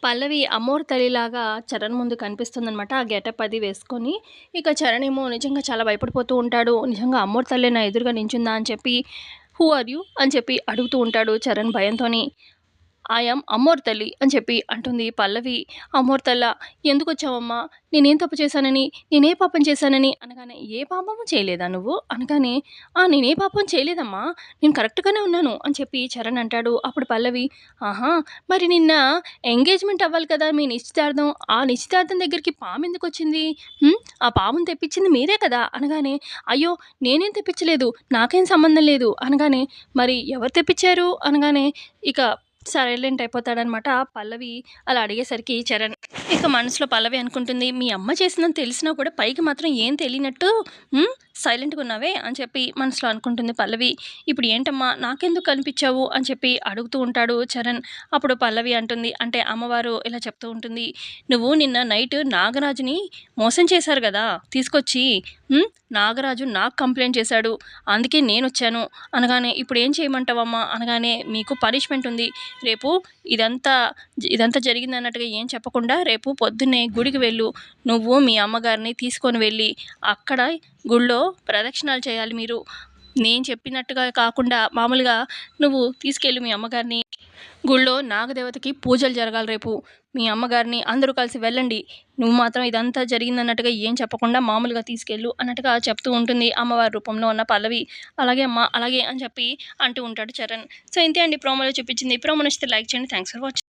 పల్లవి అమ్మోరు తల్లిలాగా చరణ్ ముందు కనిపిస్తుందనమాట. ఆ గెటప్ అది వేసుకొని. ఇక చరణ్ ఏమో నిజంగా చాలా భయపడిపోతూ ఉంటాడు. నిజంగా అమ్మోరు తల్లే నా ఎదురుగా నించుందా అని చెప్పి, హూ ఆర్ యూ అని చెప్పి అడుగుతూ ఉంటాడు చరణ్ భయంతోని. ఐ యామ్ అమ్మోరు తల్లి అని చెప్పి అంటుంది పల్లవి. అమ్మోరు తల్లా ఎందుకొచ్చావమ్మా? నేనేం తప్పు చేశానని? నేనే పాపం చేశానని? అనగానే, ఏ పాపము చేయలేదా నువ్వు? అనగానే, నేనే పాపం చేయలేదమ్మా. నేను కరెక్ట్‌గానే ఉన్నాను అని చెప్పి చరణ్ అంటాడు. అప్పుడు పల్లవి, ఆహా! మరి నిన్న ఎంగేజ్‌మెంట్ అవ్వాలి కదా! మీ నిశ్చితార్థం. ఆ నిశ్చితార్థం దగ్గరికి పామెందుకొచ్చింది? ఆ పాముని తెప్పించింది మీరే కదా! అనగానే, అయ్యో! నేనేం తెప్పించలేదు. నాకేం సంబంధం లేదు అనగానే, మరి ఎవరు తెప్పించారు? అనగానే ఇక సైలెంట్ అయిపోతాడనమాట. పల్లవి అలా అడిగేసరికి చరణ్ ఇక మనసులో పల్లవి అనుకుంటుంది, మీ అమ్మ చేసిందని తెలిసినా కూడా పైకి మాత్రం ఏం తెలియనట్టు సైలెంట్‌గా ఉన్నావే అని చెప్పి మనసులో అనుకుంటుంది పల్లవి. ఇప్పుడు ఏంటమ్మా నాకెందుకు కనిపించావు అని చెప్పి అడుగుతూ ఉంటాడు చరణ్. అప్పుడు పల్లవి అంటుంది, అంటే అమ్మవారు ఇలా చెప్తూ ఉంటుంది, నువ్వు నిన్న నైట్ నాగరాజుని మోసం చేశారు కదా తీసుకొచ్చి. నాగరాజు నాకు కంప్లైంట్ చేశాడు. అందుకే నేనొచ్చాను అనగానే, ఇప్పుడు ఏం చేయమంటావమ్మా? అనగానే, మీకు పనిష్మెంట్ ఉంది. రేపు ఇదంతా ఇదంతా జరిగిందన్నట్టుగా ఏం చెప్పకుండా రేపు పొద్దున్నే గుడికి వెళ్ళు. నువ్వు మీ అమ్మగారిని తీసుకొని వెళ్ళి అక్కడ గుళ్ళో ప్రదక్షిణాలు చేయాలి మీరు. నేను చెప్పినట్టుగా కాకుండా మామూలుగా నువ్వు తీసుకెళ్ళు మీ అమ్మగారిని. గుళ్ళో నాగదేవతకి పూజలు జరగాలి రేపు. మీ అమ్మగారిని అందరూ కలిసి వెళ్ళండి. నువ్వు మాత్రం ఇదంతా జరిగిందన్నట్టుగా ఏం చెప్పకుండా మామూలుగా తీసుకెళ్ళు అన్నట్టుగా చెప్తూ ఉంటుంది అమ్మవారి రూపంలో ఉన్న పల్లవి. అలాగే అమ్మా, అలాగే అని చెప్పి అంటూ ఉంటాడు చరణ్. సో ఇంతే అండి ప్రోమోలో చూపించింది. ప్రోమో నచ్చితే లైక్ చేయండి. Thanks for watching.